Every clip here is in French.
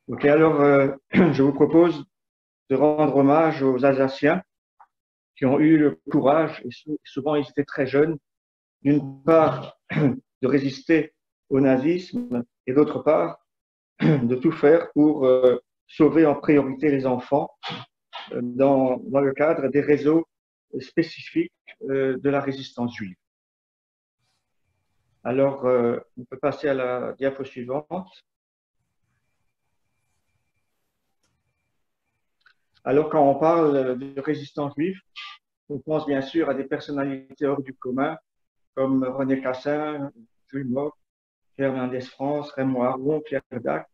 Ok, alors je vous propose de rendre hommage aux Alsaciens qui ont eu le courage, et souvent ils étaient très jeunes, d'une part de résister au nazisme et d'autre part de tout faire pour sauver en priorité les enfants dans le cadre des réseaux spécifiques de la résistance juive. Alors, on peut passer à la diapo suivante. Alors, quand on parle de résistance juive, on pense bien sûr à des personnalités hors du commun comme René Cassin, Jules Mock, Pierre Mendès France, Raymond Aron, Pierre Dac,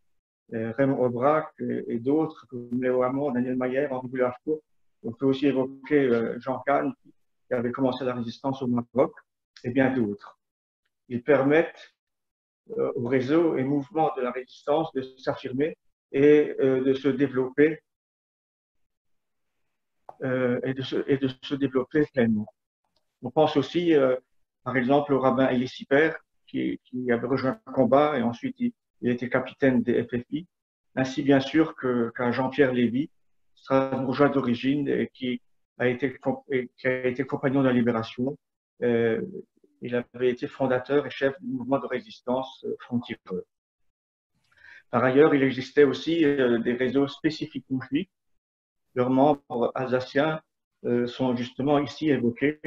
Raymond Aubrac et d'autres comme Léo Hamon, Daniel Mayer, Henri Boularcourt. On peut aussi évoquer Jean Kahn qui avait commencé la résistance au Maroc et bien d'autres. Ils permettent au réseau et mouvement de la résistance de s'affirmer et de se développer et de se développer pleinement. On pense aussi, par exemple, au rabbin Elie Siper, qui avait rejoint le combat et ensuite il était capitaine des FFI, ainsi bien sûr qu'à Jean-Pierre Lévy, strasbourgeois d'origine et qui a été compagnon de la libération. Euh, il avait été fondateur et chef du mouvement de résistance Front-Tireur. Par ailleurs, il existait aussi des réseaux spécifiques conflits. Leurs membres alsaciens sont justement ici évoqués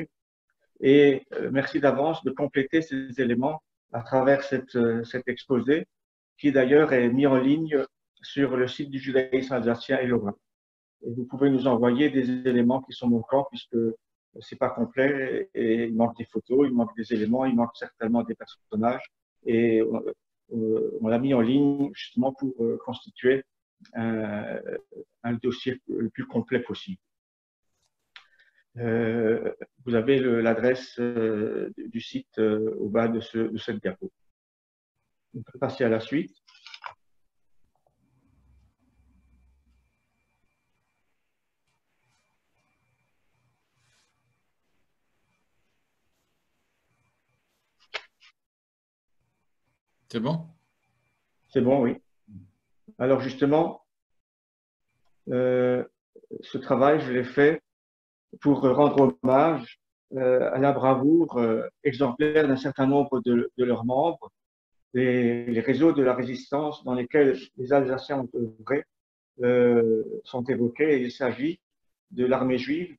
et merci d'avance de compléter ces éléments à travers cet exposé, qui d'ailleurs est mis en ligne sur le site du judaïsme alsacien et lorrain. Et vous pouvez nous envoyer des éléments qui sont manquants, puisque c'est pas complet et il manque des photos, il manque des éléments, il manque certainement des personnages. Et on l'a mis en ligne justement pour constituer un, un dossier le plus complet possible. Vous avez l'adresse du site au bas de cette diapo. On peut passer à la suite. C'est bon? C'est bon, oui. Alors justement, euh, ce travail, je l'ai fait pour rendre hommage à la bravoure exemplaire d'un certain nombre de leurs membres, les réseaux de la résistance dans lesquels les Alsaciens ont œuvré sont évoqués. Il s'agit de l'armée juive,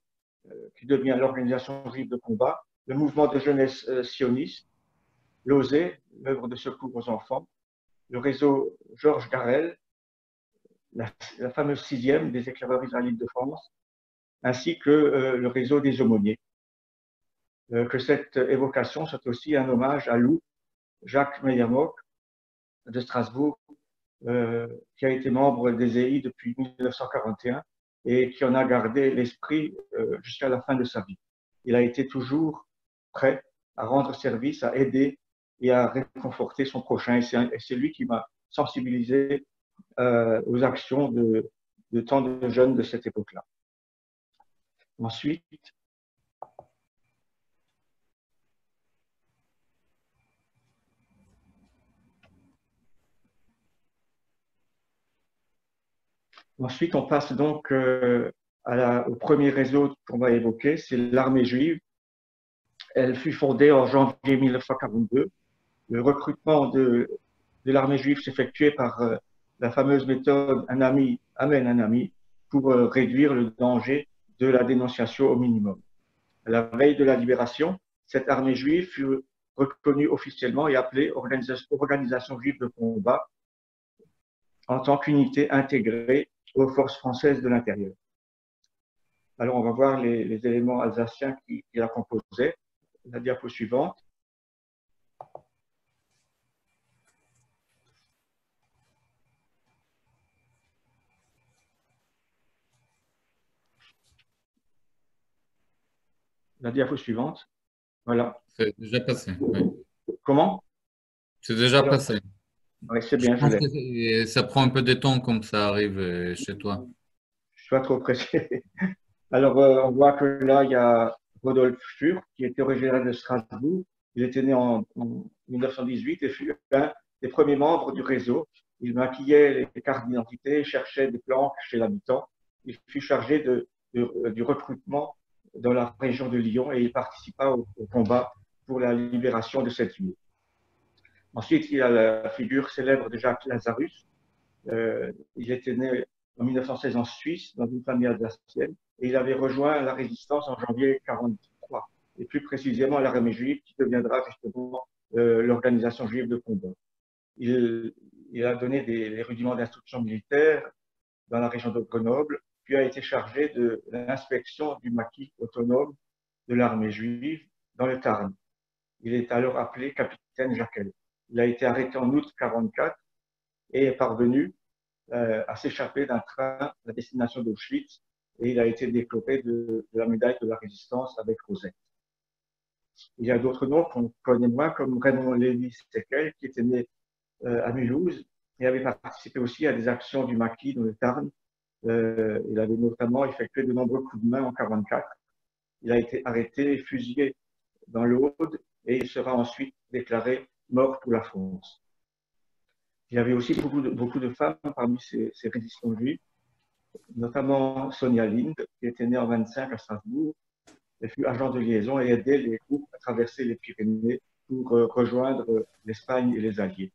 qui devient l'organisation juive de combat, le mouvement de jeunesse sioniste, l'OSE, l'œuvre de secours aux enfants, le réseau Georges Garel, la fameuse sixième des éclaireurs israélites de France, ainsi que le réseau des aumôniers. Que cette évocation soit aussi un hommage à Lou, Jacques Meyermock de Strasbourg, qui a été membre des EI depuis 1941 et qui en a gardé l'esprit jusqu'à la fin de sa vie. Il a été toujours prêt à rendre service, à aider et à réconforter son prochain. Et c'est lui qui m'a sensibilisé aux actions de tant de jeunes de cette époque-là. Ensuite, on passe donc au premier réseau qu'on va évoquer, c'est l'armée juive. Elle fut fondée en janvier 1942. Le recrutement de l'armée juive s'effectuait par la fameuse méthode un ami amène un ami pour réduire le danger de la dénonciation au minimum. À la veille de la libération, cette armée juive fut reconnue officiellement et appelée Organisation juive de combat en tant qu'unité intégrée aux forces françaises de l'intérieur. Alors, on va voir les éléments alsaciens qui la composaient. La diapo suivante. La diapo suivante. Voilà. C'est déjà passé, oui. Comment? C'est déjà Alors, passé. oui, c'est Je bien, je pense l'ai. que ça prend un peu de temps comme ça arrive chez toi. Je suis pas trop pressé. Alors, on voit que là, il y a Rodolphe Schur, qui était originaire de Strasbourg. Il était né en 1918 et fut un des premiers membres du réseau Il maquillait les cartes d'identité, cherchait des planques chez l'habitant. Il fut chargé du recrutement dans la région de Lyon et il participa au combat pour la libération de cette ville. Ensuite, il y a la figure célèbre de Jacques Lazarus. Il était né en 1916 en Suisse, dans une famille alsacienne, et il avait rejoint la résistance en janvier 1943, et plus précisément l'armée juive, qui deviendra justement l'organisation juive de combat. Il, il a donné des rudiments d'instruction militaire dans la région de Grenoble, puis a été chargé de l'inspection du maquis autonome de l'armée juive dans le Tarn. Il est alors appelé capitaine Jacquel. Il a été arrêté en août 1944 et est parvenu à s'échapper d'un train à la destination d'Auschwitz et il a été décoré de la médaille de la résistance avec Rosette. Il y a d'autres noms qu'on connaît moins, comme Raymond Lévy-Sequel, qui était né à Mulhouse et avait participé aussi à des actions du maquis dans le Tarn. Il avait notamment effectué de nombreux coups de main en 1944. Il a été arrêté et fusillé dans l'Aude et il sera ensuite déclaré mort pour la France. Il y avait aussi beaucoup de femmes parmi ces résistants juifs, notamment Sonia Lind, qui était née en 1925 à Strasbourg. Elle fut agent de liaison et aidait les groupes à traverser les Pyrénées pour rejoindre l'Espagne et les Alliés.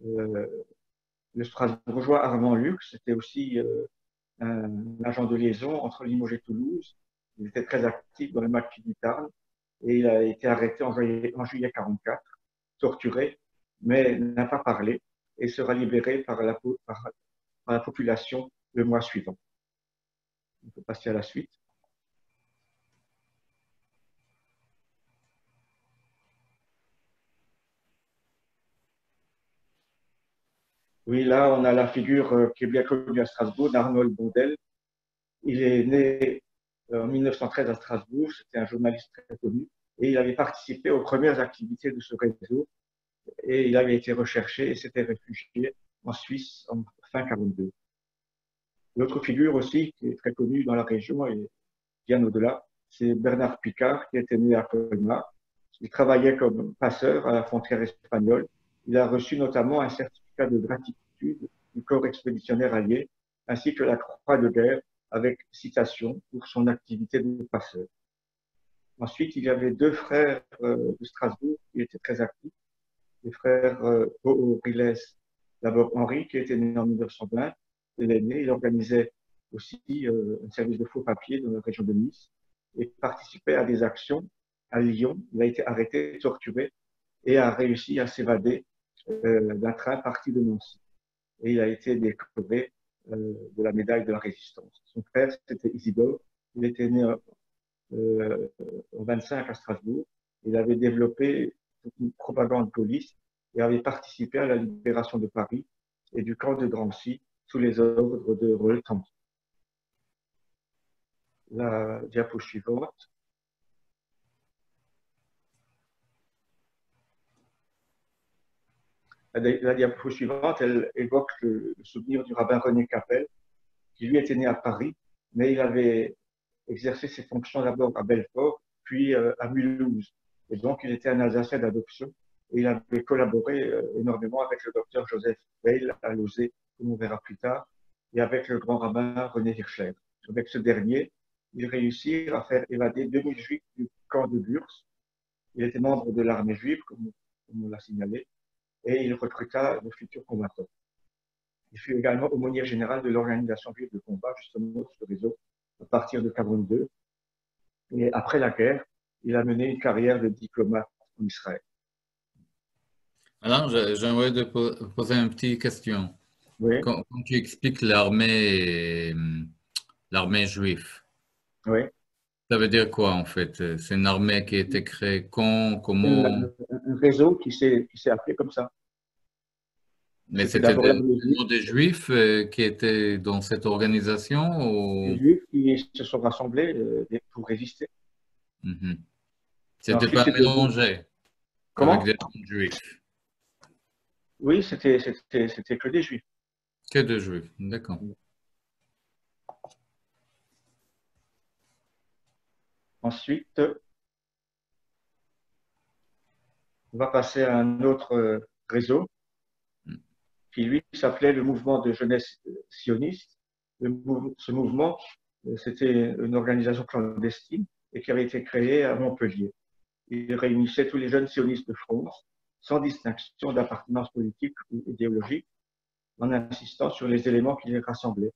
Le Strasbourgeois Armand Lux était aussi un agent de liaison entre Limoges et Toulouse. Il était très actif dans le maquis du Tarn et il a été arrêté en juillet 1944, torturé, mais n'a pas parlé et sera libéré par la population le mois suivant. On peut passer à la suite. Oui, là, on a la figure qui est bien connue à Strasbourg, d'Arnold Bondel. Il est né en 1913 à Strasbourg, c'était un journaliste très connu, et il avait participé aux premières activités de ce réseau, et il avait été recherché et s'était réfugié en Suisse en fin 1942. L'autre figure aussi qui est très connue dans la région et bien au-delà, c'est Bernard Picard, qui était né à Colmar. Il travaillait comme passeur à la frontière espagnole. Il a reçu notamment un certificat de gratitude du corps expéditionnaire allié, ainsi que la croix de guerre avec citation pour son activité de passeur. Ensuite, il y avait deux frères de Strasbourg qui étaient très actifs, les frères Riles. D'abord Henri, qui était né en 1920, c'est l'aîné. Il organisait aussi un service de faux papiers dans la région de Nice et participait à des actions à Lyon. Il a été arrêté, torturé et a réussi à s'évader d'un train parti de Nancy. Et il a été décoré de la médaille de la résistance. Son frère, c'était Isidore. Il était né en 25 à Strasbourg. Il avait développé une propagande police et avait participé à la libération de Paris et du camp de Drancy sous les ordres de Rolleston. La diapo suivante. La diapo suivante, elle évoque le souvenir du rabbin René Capel, qui lui était né à Paris, mais il avait exercé ses fonctions d'abord à Belfort, puis à Mulhouse. Et donc, il était un Alsacien d'adoption et il avait collaboré énormément avec le docteur Joseph Weil à Lausée, comme on verra plus tard, et avec le grand rabbin René Hirschler. Avec ce dernier, il réussit à faire évader 2000 juifs du camp de Gurs. Il était membre de l'armée juive, comme on l'a signalé, et il recruta de futurs combattants. Il fut également aumônier général de l'organisation juive de combat, justement, sur ce réseau, à partir de 1942. Et après la guerre, il a mené une carrière de diplomate en Israël. Alors, j'aimerais te poser une petite question. Oui, Quand tu expliques l'armée juive, oui. ça veut dire quoi en fait? C'est une armée qui a été créée quand, C'est comment? un réseau qui s'est appelé comme ça. Mais C'était c'était d'abord l'armée juive, des juifs qui étaient dans cette organisation les ou juifs qui se sont rassemblés pour résister. Mhm. Et C'était ensuite, pas c'est devenu. mélangé avec Comment? des non-juifs, Oui, c'était que des juifs. que de juifs, d'accord. Ensuite, on va passer à un autre réseau. qui lui s'appelait le mouvement de jeunesse sioniste. Ce mouvement, c'était une organisation clandestine et qui avait été créée à Montpellier. Il réunissait tous les jeunes sionistes de France, sans distinction d'appartenance politique ou idéologique, en insistant sur les éléments qui les rassemblaient: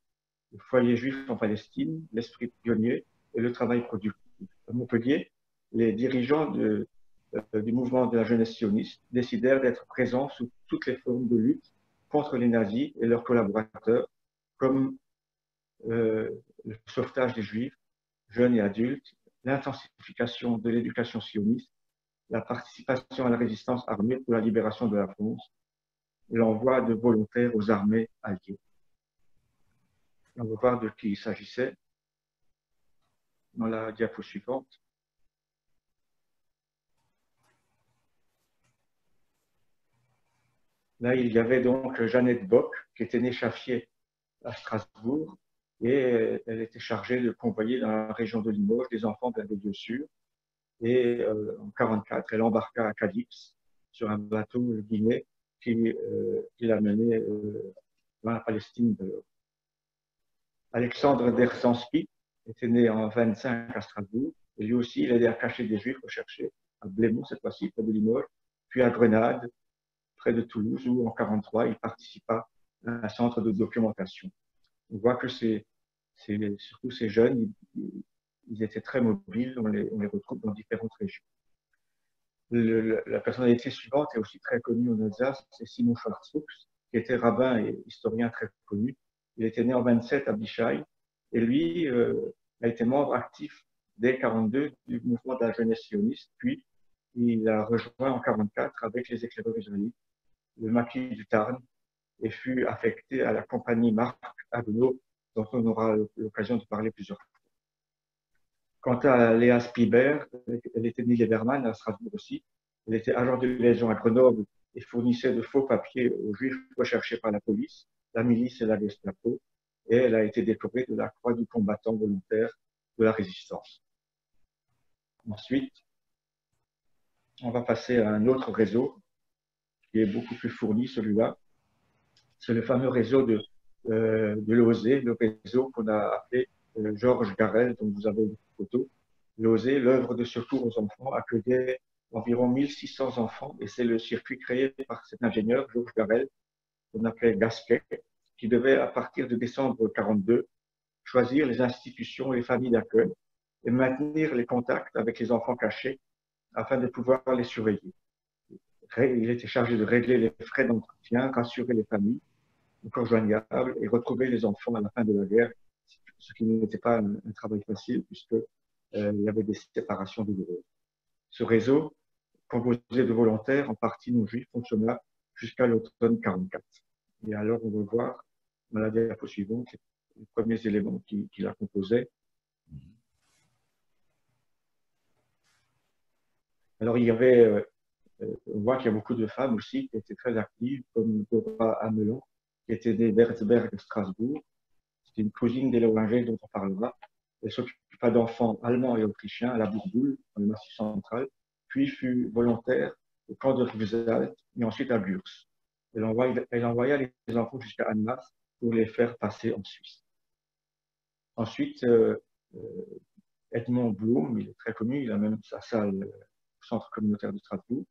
le foyer juif en Palestine, l'esprit pionnier et le travail productif. À Montpellier, les dirigeants du mouvement de la jeunesse sioniste décidèrent d'être présents sous toutes les formes de lutte contre les nazis et leurs collaborateurs, comme le sauvetage des juifs, jeunes et adultes, l'intensification de l'éducation sioniste, la participation à la résistance armée pour la libération de la France, et l'envoi de volontaires aux armées alliées. On va voir de qui il s'agissait dans la diapo suivante. Là, il y avait donc Jeannette Bock, qui était née Chaffier à Strasbourg, et elle était chargée de convoyer dans la région de Limoges des enfants vers des lieux sûrs. Et en 1944, elle embarqua à Cadix sur un bateau guinéen qui l'a mené dans la Palestine de l'Europe. Alexandre Dersanski était né en 1925 à Strasbourg, et lui aussi, il aidait à cacher des juifs recherchés à Blémont, cette fois-ci, près de Limoges, puis à Grenade, près de Toulouse, où en 1943, il participa à un centre de documentation. On voit que surtout ces jeunes, ils étaient très mobiles, on les retrouve dans différentes régions. La personnalité suivante est aussi très connue en Alsace, c'est Simon Schwarzfuchs, qui était rabbin et historien très connu. Il était né en 27 à Bischheim, et lui a été membre actif dès 1942 du mouvement de la jeunesse sioniste, puis il a rejoint en 1944 avec les éclaireurs israélites le maquis du Tarn et fut affecté à la compagnie Marc Haguenau, dont on aura l'occasion de parler plusieurs fois. Quant à Léa Spiber, elle était née Lieberman à Strasbourg aussi. Elle était agent de liaison à Grenoble et fournissait de faux papiers aux juifs recherchés par la police, la milice et la Gestapo. Et elle a été décorée de la croix du combattant volontaire de la résistance. Ensuite, on va passer à un autre réseau qui est beaucoup plus fourni, celui-là. C'est le fameux réseau de l'OSE, le réseau qu'on a appelé Georges Garel, dont vous avez une photo. L'OSE, l'œuvre de secours aux enfants, accueillait environ 1600 enfants, et c'est le circuit créé par cet ingénieur, Georges Garel, qu'on appelait Gasquet, qui devait, à partir de décembre 1942, choisir les institutions et les familles d'accueil et maintenir les contacts avec les enfants cachés afin de pouvoir les surveiller. Il était chargé de régler les frais d'entretien, rassurer les familles encore joignables et retrouver les enfants à la fin de la guerre, ce qui n'était pas un travail facile puisque il y avait des séparations douloureuses. Ce réseau, composé de volontaires, en partie non juifs, fonctionna jusqu'à l'automne 1944. Et alors, on va voir dans la diapo suivante les premiers éléments qui la composaient. Alors, il y avait, on voit qu'il y a beaucoup de femmes aussi qui étaient très actives, comme Dora Amelon, qui était née Berzberg à Strasbourg. C'était une cousine des Loinger dont on parlera. Elle s'occupa d'enfants allemands et autrichiens à la Bourboule, dans le Massif central, puis fut volontaire au camp de Rivesaltes et ensuite à Gurs. Elle envoya les enfants jusqu'à Annemasse pour les faire passer en Suisse. Ensuite, Edmond Blum, il est très connu, il a même sa salle au centre communautaire de Strasbourg.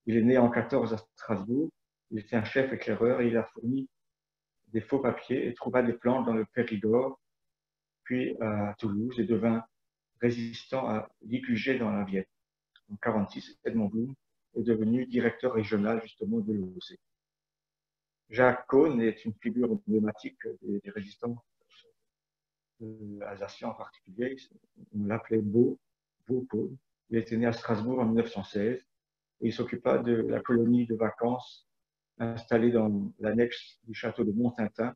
Il est né en 1914 à Strasbourg, il était un chef éclaireur et il a fourni des faux papiers et trouva des plantes dans le Périgord, puis à Toulouse, et devint résistant à l'IQG dans la Vienne. En 1946, Edmond Blum est devenu directeur régional justement de l'OC. Jacques Cohn est une figure emblématique des résistants alsaciens en particulier. On l'appelait Beau Cohn. Il était né à Strasbourg en 1916 et il s'occupa de la colonie de vacances installée dans l'annexe du château de Montintin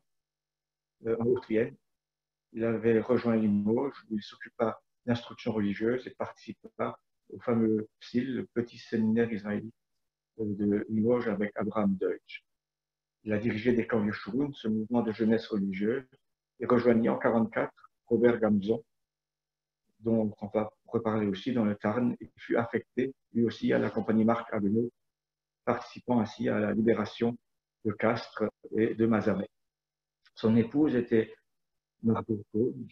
en Haute-Vienne. Il avait rejoint Limoges où il s'occupa d'instruction religieuse et participa au fameux PSIL, le petit séminaire israélite de Limoges avec Abraham Deutsch. Il a dirigé des camps Yeshurun, ce mouvement de jeunesse religieuse, et rejoignit en 1944 Robert Gamzon, dont on va reparler aussi dans le Tarn, et fut affecté lui aussi à la compagnie Marc Haguenau, participant ainsi à la libération de Castres et de Mazamet. Son épouse était Margot Cohn.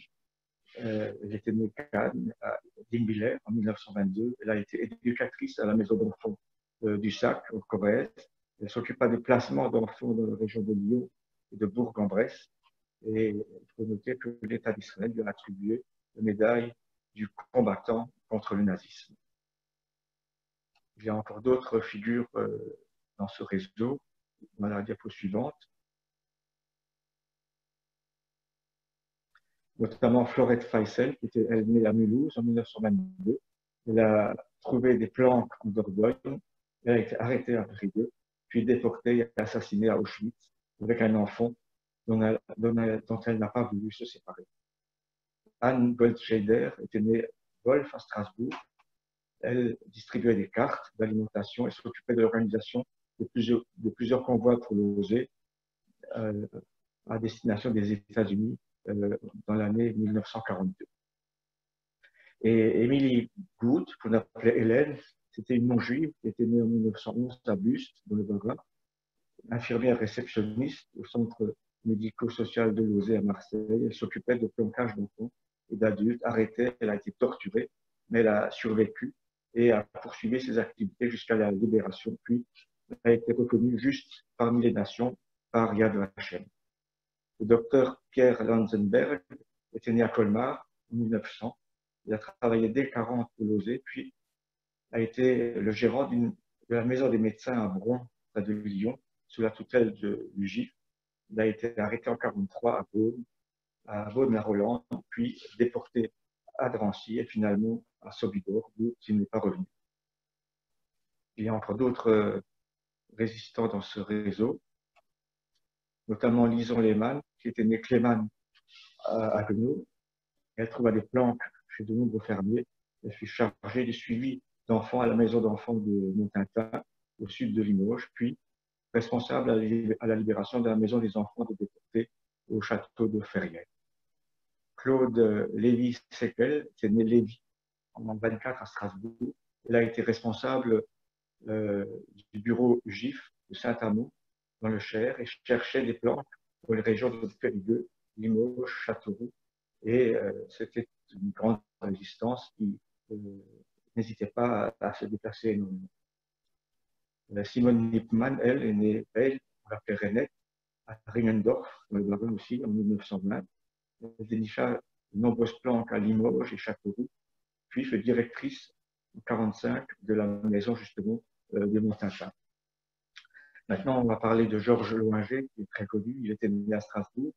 Elle était née Cannes, à Dingbiller, en 1922. Elle a été éducatrice à la maison d'enfants du Sac, en Corrèze. Elle s'occupa des placements d'enfants dans la région de Lyon et de Bourg-en-Bresse. Et il faut noter que l'État d'Israël lui a attribué la médaille du combattant contre le nazisme. Il y a encore d'autres figures dans ce réseau. Dans la diapo suivante. Notamment Florette Faissel, qui était elle née à Mulhouse en 1922. Elle a trouvé des planques en Dordogne. Elle a été arrêtée à Brieux, puis déportée et assassinée à Auschwitz avec un enfant dont elle n'a pas voulu se séparer. Anne Goldscheider était née Wolf à Strasbourg. Elle distribuait des cartes d'alimentation et s'occupait de l'organisation de plusieurs convois pour l'OSE à destination des États-Unis dans l'année 1942. Et Émilie Good, qu'on appelait Hélène, c'était une non-juive qui était née en 1911 à Buste, dans le Bas-Rhin, infirmière réceptionniste au centre médico-social de Lausée à Marseille. Elle s'occupait de plaquage d'enfants et d'adultes arrêtés. Elle a été torturée, mais elle a survécu et a poursuivi ses activités jusqu'à la libération, puis a été reconnue juste parmi les nations par Yad Vashem. Le docteur Pierre Lanzenberg était né à Colmar en 1900. Il a travaillé dès 40 au Lausée, puis a été le gérant de la maison des médecins à Bron, près de Lyon, sous la tutelle du GIF. Il a été arrêté en 1943 à Beaune-la-Rolande, puis déporté à Drancy et finalement à Sobibor, d'où il n'est pas revenu. Il y a encore d'autres résistants dans ce réseau, notamment Lison Lehmann, qui était née Clément à Haguenau. Elle trouva des planques chez de nombreux fermiers. Elle fut chargée du suivi d'enfants à la maison d'enfants de Montintin, au sud de Limoges, puis responsable à la libération de la maison des enfants de déportés au château de Ferrières. Claude Lévy-Seckel, qui est né Lévy en 1924 à Strasbourg. Elle a été responsable du bureau GIF de Saint-Amand, dans le Cher, et cherchait des planques pour les régions de Périgueux, Limoges, Châteauroux. Et c'était une grande résistance qui n'hésitait pas à se déplacer énormément. Simone Lippmann, elle, est née Belle, on l'appelait Renette, à Ringendorf, dans le Bas-Rhin aussi, en 1920. Elle dénicha de nombreuses planques à Limoges et Châteauroux, puis fut directrice en 1945 de la maison justement de Montintin. Maintenant, on va parler de Georges Loinger, qui est très connu. Il était né à Strasbourg.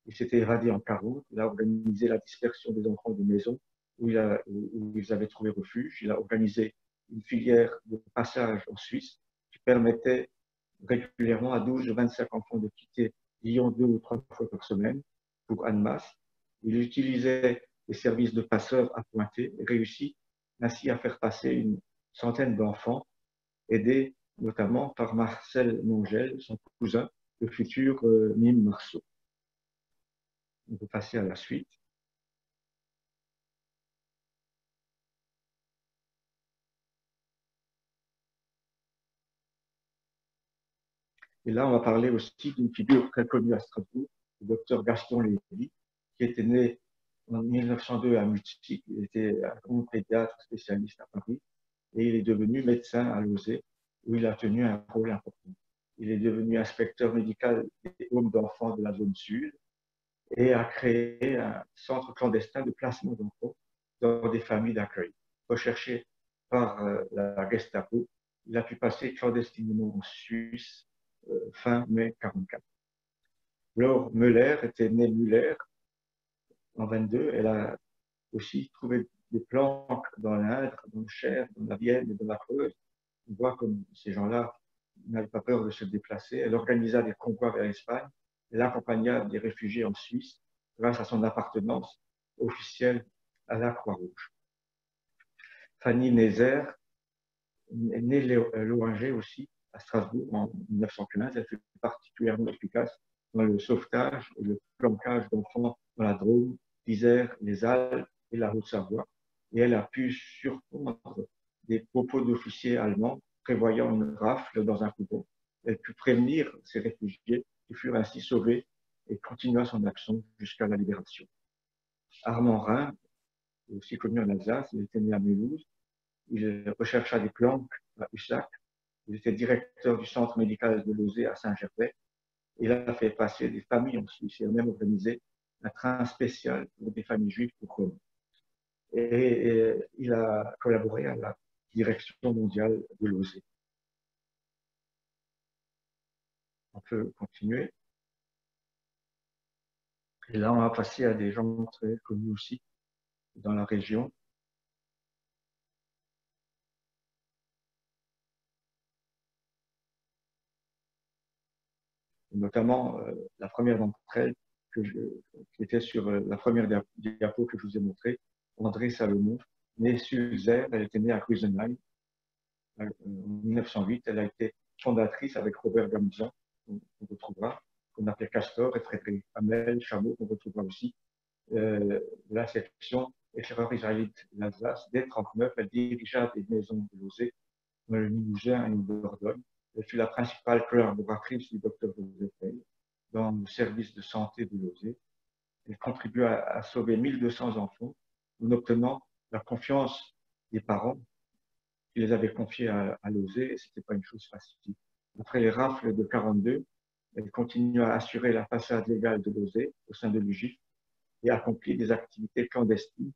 Il s'était évadé en 1940. Il a organisé la dispersion des enfants de maison où ils avaient trouvé refuge. Il a organisé une filière de passage en Suisse qui permettait régulièrement à 12 ou 25 enfants de quitter Lyon 2 ou 3 fois par semaine pour Annemasse. Il utilisait les services de passeurs à Pointer et réussit ainsi à faire passer une centaine d'enfants, aidés notamment par Marcel Mongel, son cousin, le futur Mime Marceau. On peut passer à la suite. Et là, on va parler aussi d'une figure très connue à Strasbourg, le docteur Gaston Lévy, qui était né en 1902 à Munich. Il était un grand pédiatre spécialiste à Paris et il est devenu médecin à Lausée, où il a tenu un rôle important. Il est devenu inspecteur médical des homes d'enfants de la zone sud et a créé un centre clandestin de placement d'enfants dans des familles d'accueil. Recherché par la Gestapo, il a pu passer clandestinement en Suisse fin mai 1944. Laure Müller était née Müller en 1922. Elle a aussi trouvé des planques dans l'Indre, dans le Cher, dans la Vienne et dans la Creuse. On voit comme ces gens-là n'avaient pas peur de se déplacer. Elle organisa des convois vers l'Espagne. Elle accompagna des réfugiés en Suisse grâce à son appartenance officielle à la Croix-Rouge. Fanny Nézer, née Loinger aussi, à Strasbourg en 1915. Elle fut particulièrement efficace dans le sauvetage et le planquage d'enfants dans la Drôme, l'Isère, les Alpes et la Haute-Savoie. Et elle a pu surprendre des propos d'officiers allemands prévoyant une rafle dans un couvent. elle put prévenir ces réfugiés qui furent ainsi sauvés et continua son action jusqu'à la libération. Armand Rhin, aussi connu en Alsace, il était né à Mulhouse. Il rechercha des planques à Ussac. Il était directeur du centre médical de Lausée à Saint-Gervais. Il a fait passer des familles en Suisse. Il a même organisé un train spécial pour des familles juives pour Rome. Et il a collaboré à la direction mondiale de Lausée. On peut continuer. Et là, on va passer à des gens très connus aussi dans la région. Notamment la première d'entre elles, qui était sur la première diapo que je vous ai montrée, André Salomon, née Sulzer, elle était née à Krusenheim en 1908. Elle a été fondatrice avec Robert Gamzan, qu'on retrouvera, qu'on appelait Castor, et Frédéric Hamel, Chameau, qu'on retrouvera aussi. La section éclaireur israélite d'Alsace, dès 1939, elle dirigea des maisons de Lausée dans le Limousin et en Dordogne. Elle fut la principale collaboratrice du docteur Joseph Veil dans le service de santé de Lausée. Elle contribua à sauver 1200 enfants en obtenant la confiance des parents qui les avaient confiés à Lausée, et ce n'était pas une chose facile. Après les rafles de 42, elle continua à assurer la façade légale de Lausée au sein de l'UGIF et accomplit des activités clandestines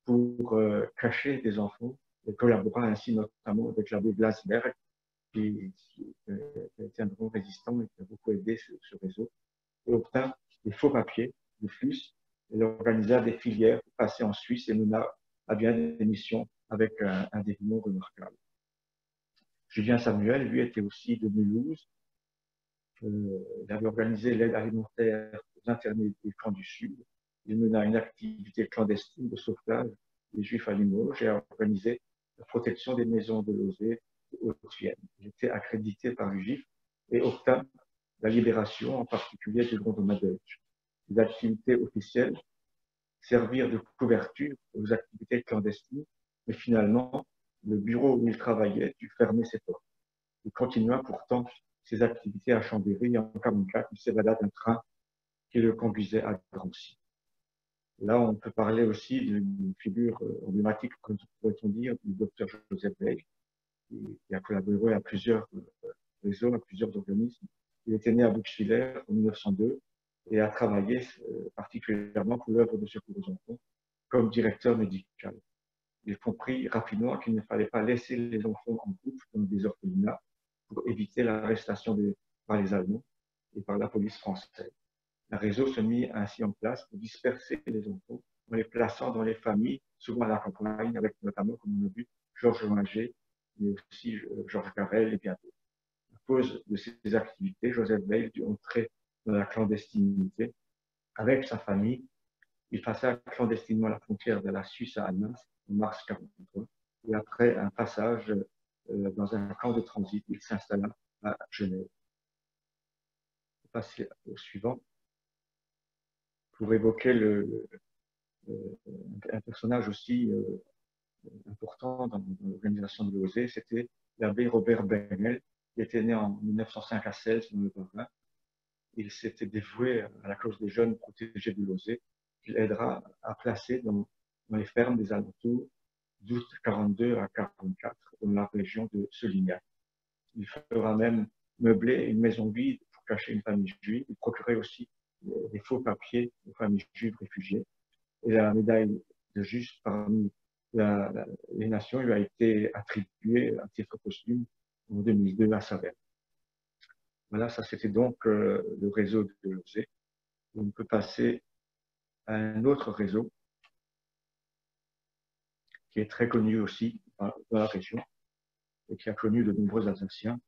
pour cacher des enfants. Elle collabora ainsi notamment avec l'abbé Blasberg, qui a été un grand résistant et qui a beaucoup aidé ce réseau, et obtint des faux papiers de FLUS. Elle organisa des filières pour passer en Suisse et mena à bien des missions avec un dévouement remarquable. Julien Samuel, lui, était aussi de Mulhouse. Il avait organisé l'aide alimentaire aux internés des camps du Sud. Il mena une activité clandestine de sauvetage des Juifs à Limoges et a organisé la protection des maisons de Lausée et Haute-Vienne. Il était accrédité par l'UGIF et obtint la libération, en particulier du Grand Madeuge. Ses activités officielles servirent de couverture aux activités clandestines, mais finalement, le bureau où il travaillait dut fermer ses portes. Il continua pourtant ses activités à Chambéry. En 1944, il s'évada d'un train qui le conduisait à Drancy. Là, on peut parler aussi d'une figure emblématique, pourrait-on dire, du docteur Joseph Veil, qui a collaboré à plusieurs réseaux, à plusieurs organismes. Il était né à Buxwiller en 1902 et a travaillé particulièrement pour l'œuvre de secours aux enfants comme directeur médical. Il comprit rapidement qu'il ne fallait pas laisser les enfants en groupe dans des orphelinats pour éviter l'arrestation par les Allemands et par la police française. Un réseau se mit ainsi en place pour disperser les enfants en les plaçant dans les familles, souvent à la campagne, avec notamment, comme on a vu, Georges Manger, mais aussi Georges Garel et bien d'autres. À cause de ces activités, Joseph Veil dut entrer dans la clandestinité avec sa famille. Il passa clandestinement la frontière de la Suisse à Amiens en mars 1943 et après un passage dans un camp de transit, il s'installa à Genève. On va passer au suivant pour évoquer un personnage aussi important dans l'organisation de l'OSE, c'était l'abbé Robert Bengel, qui était né en 1905 à Cels, dans le Bas-Rhin. Il s'était dévoué à la cause des jeunes protégés de l'OSE, qu'il aidera à placer dans les fermes des alentours d'août 42 à 44 dans la région de Solignac. Il fera même meubler une maison vide pour cacher une famille juive. Il procurait aussi des faux papiers aux familles juives réfugiées. Et la médaille de juste parmi les nations lui a été attribuée à titre posthume en 2002 à Saverne. Voilà, ça c'était donc le réseau de l'OSE. On peut passer à un autre réseau qui est très connu aussi dans la région et qui a connu de nombreux Alsaciens.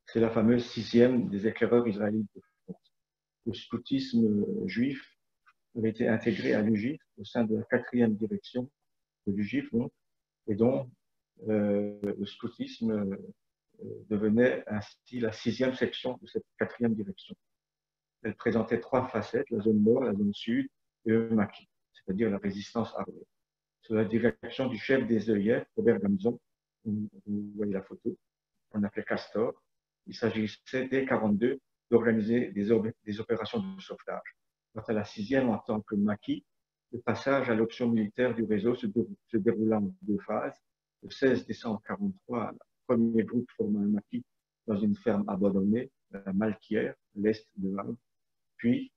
C'est la fameuse 6e des éclaireurs israélites de France. Le scoutisme juif avait été intégré à l'UGIF au sein de la 4e direction de l'UGIF, et dont le scoutisme devenait ainsi la 6e section de cette 4e direction. Elle présentait 3 facettes, la zone nord, la zone sud et le maquis, c'est-à-dire la résistance armée. Sous la direction du chef des EIF, Robert Gamzon, vous voyez la photo, qu'on appelait Castor. Il s'agissait dès 1942 d'organiser des opérations de sauvetage. Quant à la sixième, en tant que maquis, le passage à l'option militaire du réseau se déroulant en deux phases. Le 16 décembre 1943, le premier groupe forma un maquis dans une ferme abandonnée, la Malquière, à l'est de Havre. Puis,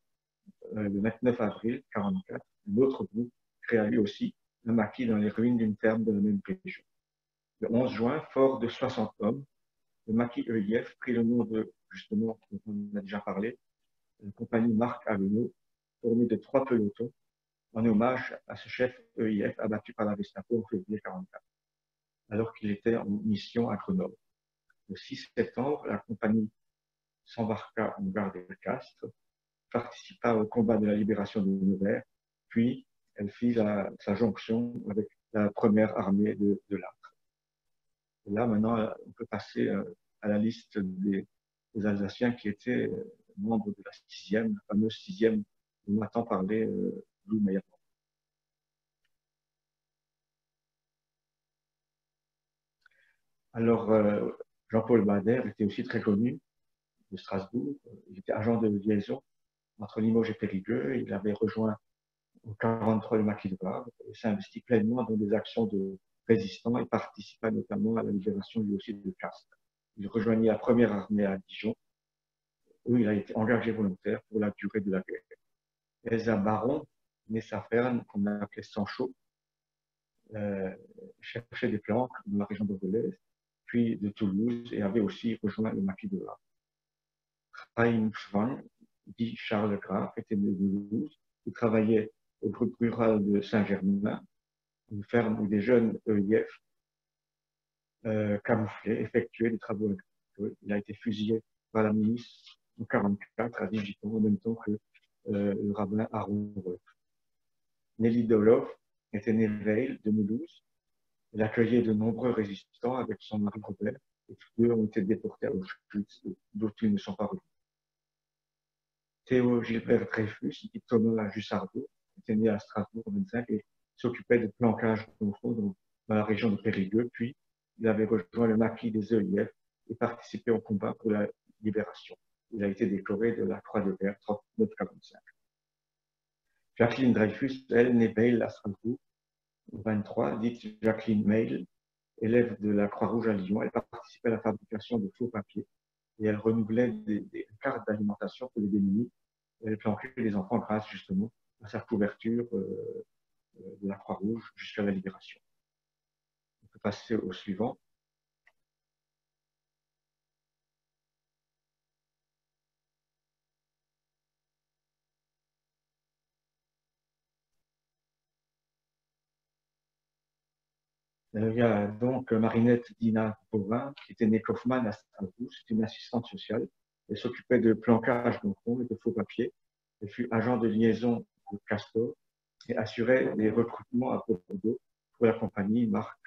le 29 avril 1944, un autre groupe créa lui aussi un maquis dans les ruines d'une ferme de la même région. Le 11 juin, fort de 60 hommes, le maquis EIF prit le nom de, justement, dont on a déjà parlé, la compagnie Marc Avenot, formée de 3 pelotons, en hommage à ce chef EIF abattu par la Gestapo en février 1944, alors qu'il était en mission à Grenoble. Le 6 septembre, la compagnie s'embarqua en gare de Castres, participa au combat de la libération de Nevers, puis elle fit sa jonction avec la première armée de l'Acre. Et là, maintenant, on peut passer à la liste des Alsaciens qui étaient membres de la sixième, la fameuse sixième dont on a tant parlé, Lou Meyer. Alors, Jean-Paul Bader était aussi très connu de Strasbourg. Il était agent de liaison entre Limoges et Périgueux. Il avait rejoint en 1943 le maquis de Vabre et s'investit pleinement dans des actions de résistants et participa notamment à la libération lui aussi de Castres. Il rejoignit la première armée à Dijon, où il a été engagé volontaire pour la durée de la guerre. Elsa Baron, née Saferne, qu'on appelait Sancho, cherchait des planques dans la région d'Orléans, puis de Toulouse, et avait aussi rejoint le maquis de Vabre. Chaim Schwan, dit Charles Graf, était né de Toulouse. Il travaillait au groupe rural de Saint-Germain, une ferme où des jeunes EIF camouflés effectuaient des travaux agricoles. Il a été fusillé par la milice en 1944 à 18 ans, en même temps que le rabbin Aaron Roth. Nelly Doloff était née Veil de Mulhouse. Elle accueillait de nombreux résistants avec son mari Robert, et tous deux ont été déportés à Auschwitz, d'autres ils ne sont pas revenus. Théo Gilbert Dreyfus, dit Thomas Jussardo, était né à Strasbourg en 25 et s'occupait de planquage d'enfants dans la région de Périgueux, puis il avait rejoint le maquis des EIF et participé au combat pour la libération. Il a été décoré de la Croix de guerre 39-45. Jacqueline Dreyfus, elle, née Bale à Strasbourg, en 23, dite Jacqueline Mail, élève de la Croix-Rouge à Lyon. Elle participait à la fabrication de faux papiers et elle renouvelait des cartes d'alimentation pour les démunis. Elle planquait les enfants grâce justement à sa couverture de la Croix-Rouge jusqu'à la libération. On peut passer au suivant. Il y a donc Marinette Dina Bovin, qui était née Kaufmann à Strasbourg. C'est une assistante sociale. Elle s'occupait de planquage d'enfants et de faux papiers. Elle fut agent de liaison de Castor et assurait les recrutements à Bordeaux pour la compagnie Marc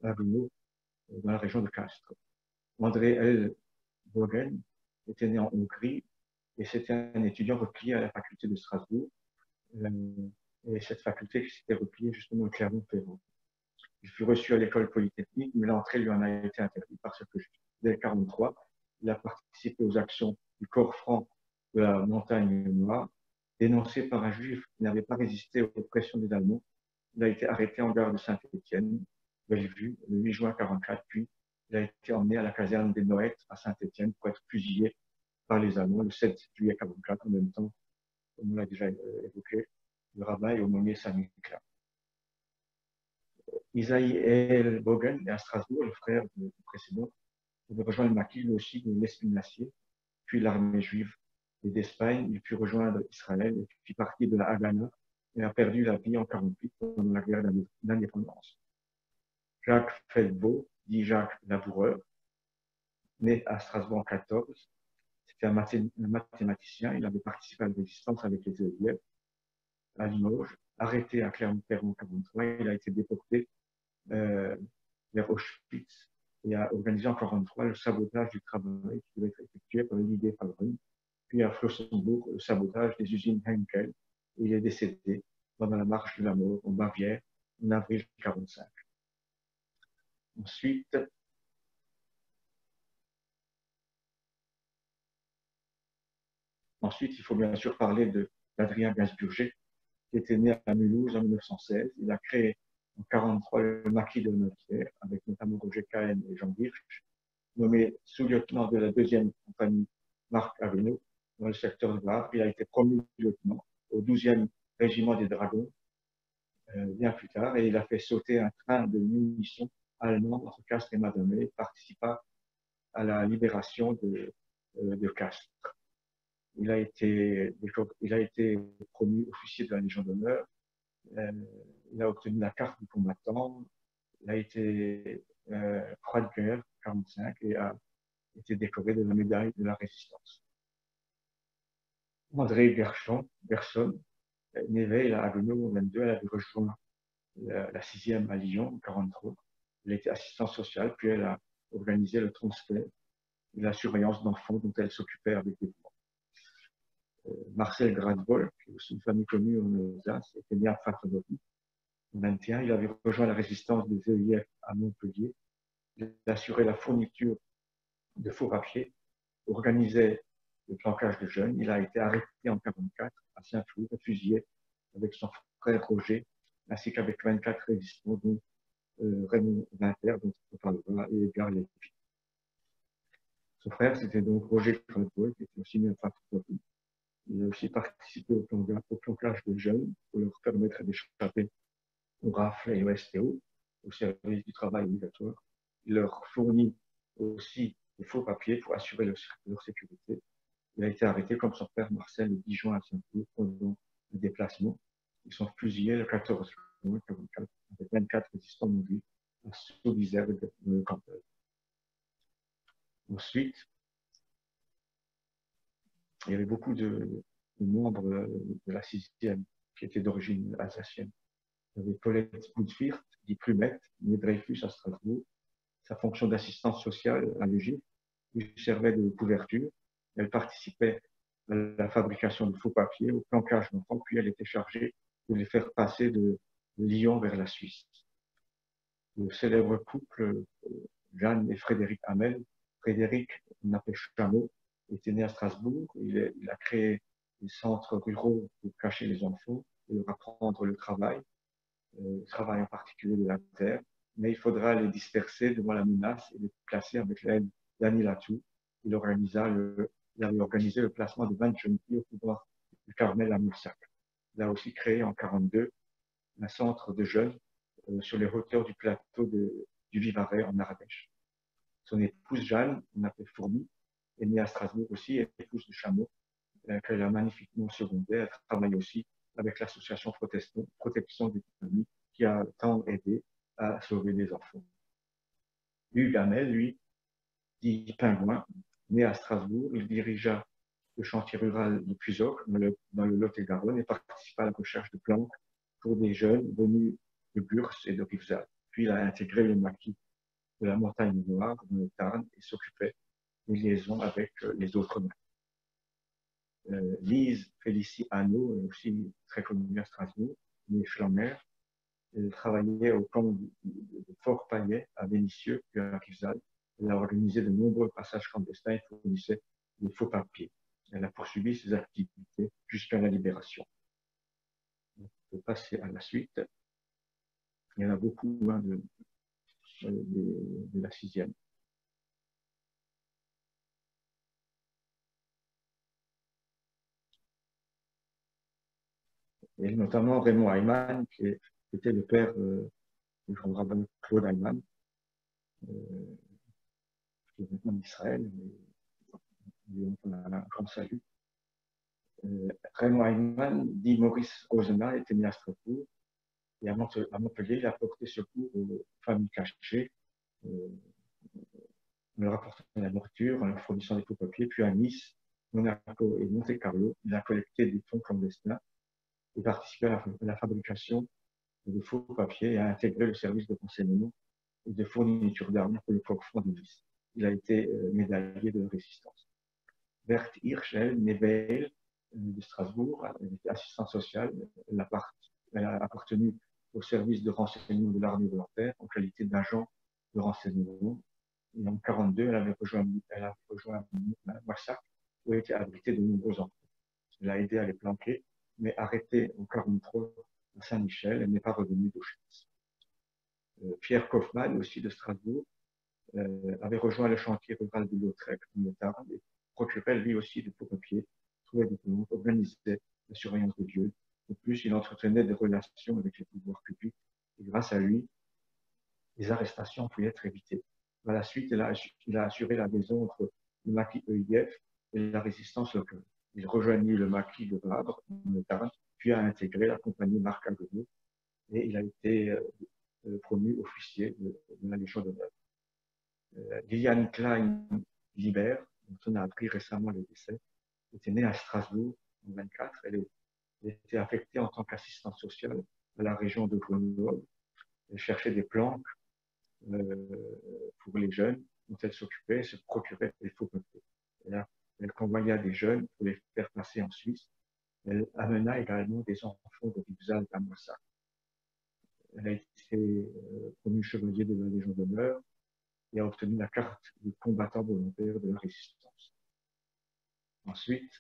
Avenot dans la région de Castres. André L. Bogen était né en Hongrie et c'était un étudiant replié à la faculté de Strasbourg. Et cette faculté s'était repliée justement à Clermont-Ferrand. Il fut reçu à l'école polytechnique, mais l'entrée lui en a été interdite parce que dès 1943, il a participé aux actions du corps franc de la Montagne Noire. Dénoncé par un juif qui n'avait pas résisté aux pressions des Allemands, il a été arrêté en gare de Saint-Étienne, Bellevue, le 8 juin 1944, puis il a été emmené à la caserne des Noëttes à Saint-Étienne pour être fusillé par les Allemands le 7 juillet 1944, en même temps, comme on l'a déjà évoqué, le rabbin et aumônier Saint-Nicolas. Isaïe El Bogen est à Strasbourg, le frère du précédent. Il a rejoint le maquis, lui aussi, de l'Espinassier, puis l'armée juive d'Espagne. Il put rejoindre Israël et fit partie de la Haganah et a perdu la vie en 1948 pendant la guerre d'indépendance. Jacques Feldbeau, dit Jacques Laboureur, né à Strasbourg en 1914. C'était un mathématicien. Il avait participé à la résistance avec les EIF à Limoges. Arrêté à Clermont-Ferrand en 1943, il a été déporté vers Auschwitz et a organisé en 1943 le sabotage du travail qui devait être effectué par l'idée Fabrun, puis à Flossenbourg le sabotage des usines Henkel. Et il est décédé pendant la marche de la mort en Bavière en avril 1945. Ensuite, Ensuite, il faut bien sûr parler d'Adrien Gazburger, qui était né à Mulhouse en 1916. Il a créé en 1943 le maquis de Notière, avec notamment Roger Cahen et Jean Hirsch, nommé sous-lieutenant de la deuxième compagnie Marc Aveno dans le secteur de l'Ar. Il a été promu lieutenant au 12e régiment des dragons bien plus tard, et il a fait sauter un train de munitions allemand entre Castres et Madomé, et participa à la libération de Castres. Il a été promu officier de la Légion d'honneur. Il a obtenu la carte du combattant. Il a été croix de guerre 45 et a été décoré de la médaille de la Résistance. André Gerson, né à Haguenau en 22, elle avait rejoint la 6e à Lyon en 43. Elle était assistante sociale, puis elle a organisé le transfert et la surveillance d'enfants dont elle s'occupait avec les parents. Marcel Gradbol, qui est aussi une famille connue en Alsace, était né à Pfaffenhofen. En 21, il avait rejoint la résistance des EIF à Montpellier. Il assurait la fourniture de faux papiers, organisait le planquage de jeunes. Il a été arrêté en 1944 à Saint-Flour, fusillé avec son frère Roger, ainsi qu'avec 24 résistants, dont Raymond Winter, dont on parlera, et Edgar Lévy. Son frère, c'était donc Roger Gradbol, qui était aussi né à Pfaffenhofen. Il a aussi participé au planquage de jeunes pour leur permettre d'échapper au RAF et au STO, au service du travail obligatoire. Il leur fournit aussi des faux papiers pour assurer leur sécurité. Il a été arrêté comme son père Marcel le 10 juin à Saint-Cloud pendant le déplacement. Ils sont fusillés le 14 juin 1944 avec 24 résistants mobiles à Saut-d'Isère dans le Cantal. Ensuite, il y avait beaucoup de membres de la 6e qui étaient d'origine alsacienne. Il y avait Paulette Boudfirt, dit Plumette, née Dreyfus à Strasbourg. Sa fonction d'assistante sociale à l'Égypte lui servait de couverture. Elle participait à la fabrication de faux papiers, au planquage d'enfants, puis elle était chargée de les faire passer de Lyon vers la Suisse. Le célèbre couple, Jeanne et Frédéric Hamel, Frédéric, on appelle Chameau, était né à Strasbourg. Il a créé des centres ruraux pour cacher les enfants et leur apprendre le travail en particulier de la terre, mais il faudra les disperser devant la menace et les placer avec l'aide d'Annie Latou. Il avait organisé le placement de 20 jeunes filles au pouvoir du Carmel à Moussac. Il a aussi créé en 1942 un centre de jeunes sur les hauteurs du plateau du Vivarais en Ardèche. Son épouse Jeanne, on appelle Fourmi, est née à Strasbourg aussi, et épouse de Chameau, qu'elle a magnifiquement secondée. Elle travaille aussi avec l'association Protection des familles qui a tant aidé à sauver les enfants. Hugues Hamel, lui, dit Pingouin, né à Strasbourg, il dirigea le chantier rural de Puisac dans le Lot-et-Garonne et participa à la recherche de plantes pour des jeunes venus de Burs et de Rivesaltes. Puis il a intégré le maquis de la Montagne Noire dans le Tarn et s'occupait des liaisons avec les autres maquis. Lise Félicie Hanot, aussi très connue à Strasbourg, née Flammer. Elle travaillait au camp de Fort-Payet à Vénissieux, puis à Rivesaltes. Elle a organisé de nombreux passages clandestins et fournissait des faux papiers. Elle a poursuivi ses activités jusqu'à la libération. On peut passer à la suite. Il y en a beaucoup de la 6e. Et notamment Raymond Hayman, qui était le père du grand rabbin Claude Hayman, qui est maintenant d'Israël, lui on a un grand salut. Raymond Hayman, dit Maurice Ozena, était né à Strasbourg, et à Montpellier, il a porté secours aux familles cachées, en leur apportant la nourriture, en leur fournissant des faux papiers, puis à Nice, Monaco et Monte-Carlo, il a collecté des fonds clandestins et participé à la fabrication de faux papiers et a intégré le service de renseignement et de fourniture d'armes pour le corps franc de Nice. Il a été médaillé de la résistance. Berthe Hirsch, elle, née Veil, de Strasbourg, elle était assistante sociale, elle a appartenu au service de renseignement de l'armée volontaire en qualité d'agent de renseignement. Et en 1942, elle a rejoint Moissac, où elle était abritée de nombreux enfants. l'a aidé à les planquer, mais arrêtée en 1943 à Saint-Michel, elle n'est pas revenue d'Auschwitz. Pierre Kaufmann, aussi de Strasbourg, avait rejoint le chantier rural de Lautrec, en Tarn, et procurait lui aussi des faux-papiers, trouvait des plantes, organisait la surveillance des lieux. De plus, il entretenait des relations avec les pouvoirs publics, et grâce à lui, les arrestations pouvaient être évitées. Par la suite, il a assuré la liaison entre le maquis EIF et la résistance locale. Il rejoignit le maquis de Vabre, dans le Tarn, puis a intégré la compagnie Marc Agonneau, et il a été promu officier de la Légion d'honneur. Liliane Klein-Libert, dont on a appris récemment le décès, était née à Strasbourg en 1924. Elle était affectée en tant qu'assistante sociale à la région de Grenoble. Elle cherchait des planques pour les jeunes dont elle s'occupait et se procurait des faux papiers. Elle convoya des jeunes pour les faire passer en Suisse. Elle amena également des enfants de Rivesaltes à Moissac. Elle a été promue chevalier de la Légion d'honneur et a obtenu la carte de combattant volontaire de la résistance. Ensuite,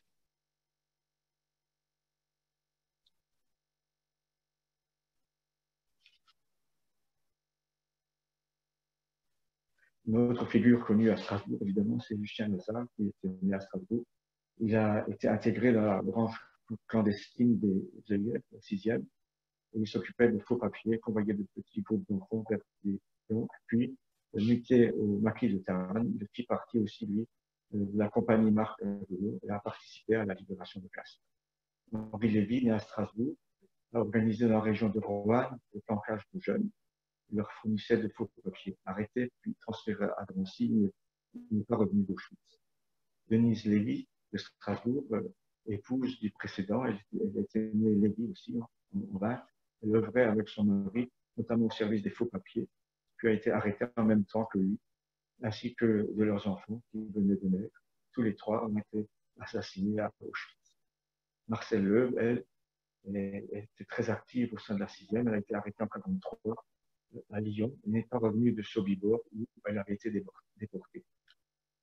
une autre figure connue à Strasbourg, évidemment, c'est Lucien Lazare, qui était né à Strasbourg. Il a été intégré dans la branche clandestine des EIF, la 6e, et il s'occupait de faux papiers, convoyait de petits groupes d'enfants vers des pions, puis muté au maquis de Tarn. Il fit partie aussi, lui, de la compagnie Marc Agonneau et a participé à la libération de Castres. Henri Lévy, né à Strasbourg, a organisé dans la région de Roanne le planquage de jeunes. Il leur fournissait de faux papiers. Arrêté, puis transféré à Drancy, il n'est pas revenu d'Auschwitz. Denise Lévy, de Strasbourg, épouse du précédent, elle était née Lévy aussi en 20. Elle œuvrait avec son mari, notamment au service des faux papiers, puis a été arrêtée en même temps que lui, ainsi que de leurs enfants qui venaient de naître. Tous les trois ont été assassinés à Auschwitz. Marcel Loeb, elle était très active au sein de la 6e. Elle a été arrêtée en 1943 à Lyon. Elle n'est pas revenue de Sobibor où elle avait été déportée.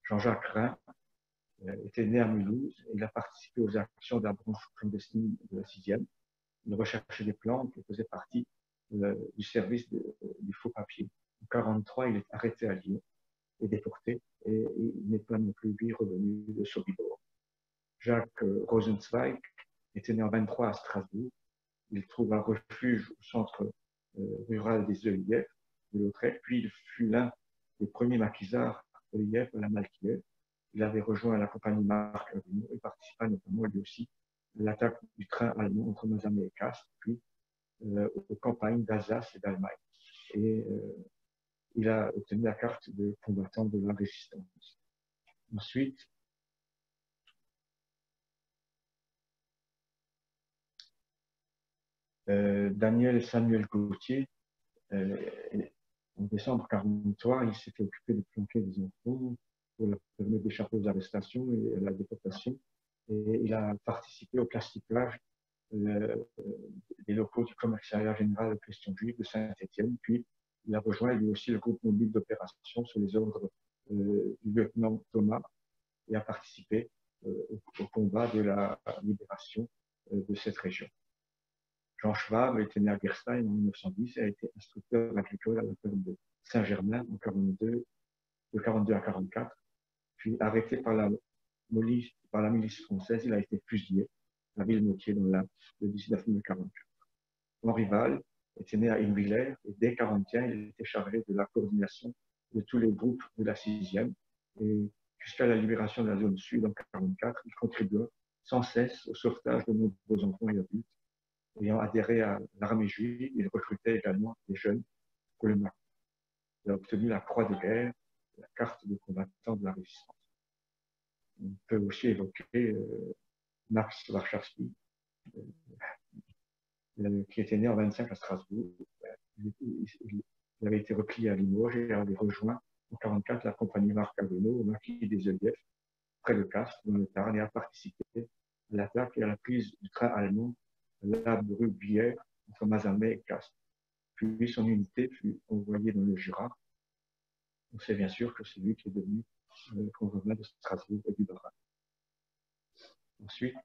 Jean-Jacques Rhin était né à Mulhouse. Il a participé aux actions de la branche clandestine de la 6e. Il recherchait des plantes et faisait partie du service du faux papier. En 1943, il est arrêté à Lyon et déporté, et il n'est pas non plus lui revenu de Sobibor. Jacques Rosenzweig était né en 1923 à Strasbourg. Il trouve un refuge au centre rural des EIF de Lautrec, puis il fut l'un des premiers maquisards EIF à la Malquière. Il avait rejoint la compagnie Marc Agonneau et participa notamment lui aussi à l'attaque du train allemand entre Mazamet et Castres, puis aux campagnes d'Alsace et d'Allemagne. Et il a obtenu la carte de combattant de la résistance. Ensuite, Daniel Samuel Gauthier, en décembre 1943, il s'était occupé de planquer des enfants pour leur permettre d'échapper aux arrestations et à la déportation. Et il a participé au classifiage des locaux du commissariat général de questions juives de Saint-Étienne. Puis, il a rejoint lui aussi le groupe mobile d'opération sous les ordres du lieutenant Thomas et a participé au combat de la libération de cette région. Jean Schwab était né à Gerstein en 1910 et a été instructeur agricole à la ferme de Saint-Germain en 1942, de 1942 à 1944. Puis arrêté par la milice française, il a été fusillé à Villemotier dans l'Ain le 19 mai 1944. Henri Val était né à Hinwiller et dès 1941, il était chargé de la coordination de tous les groupes de la 6e. Et jusqu'à la libération de la zone sud en 1944, il contribua sans cesse au sauvetage de nombreux enfants et adultes. Ayant adhéré à l'armée juive, il recrutait également des jeunes pour le maquis. Il a obtenu la croix de guerre, la carte de combattant de la résistance. On peut aussi évoquer Max Warszawski, qui était né en 1925 à Strasbourg. Il avait été replié à Limoges et avait rejoint en 1944 la compagnie Marc Agonneau au maquis des EIF, près de Castres, dans le Tarn, et a participé à l'attaque et à la prise du train allemand La Bruguière entre Mazamet et Castres. Puis son unité fut envoyée dans le Jura. On sait bien sûr que c'est lui qui est devenu convenant de Strasbourg et du Bas-Rhin. Ensuite,